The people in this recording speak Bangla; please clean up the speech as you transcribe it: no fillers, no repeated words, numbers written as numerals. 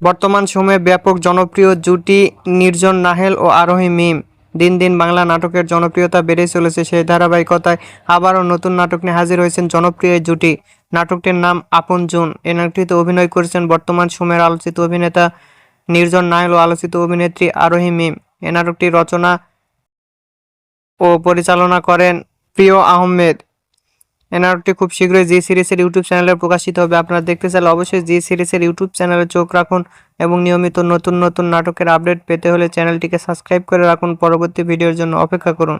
বর্তমান সময়ে ব্যাপক জনপ্রিয় জুটি নির্জন নাহেল ও আরোহী মিম। দিন দিন বাংলা নাটকের জনপ্রিয়তা বেড়েই চলেছে, সেই ধারাবাহিকতায় আবারও নতুন নাটক নিয়ে হাজির হয়েছেন জনপ্রিয় এই জুটি। নাটকটির নাম আপনজন। এই নাটকটিতে অভিনয় করেছেন বর্তমান সময়ের আলোচিত অভিনেতা নির্জন নাহেল ও আলোচিত অভিনেত্রী আরোহী মিম। এই নাটকটি রচনা ও পরিচালনা করেন প্রিয় আহমেদ। এই নাটকটি খুব শীঘ্রই জি সিরিজের ইউটিউব চ্যানেলে প্রকাশিত হবে। আপনারা দেখতে চাইলে অবশ্যই জি সিরিজের ইউটিউব চ্যানেলে চোখ রাখুন এবং নিয়মিত নতুন নতুন নাটকের আপডেট পেতে হলে চ্যানেলটিকে সাবস্ক্রাইব করে রাখুন। পরবর্তী ভিডিওর জন্য অপেক্ষা করুন।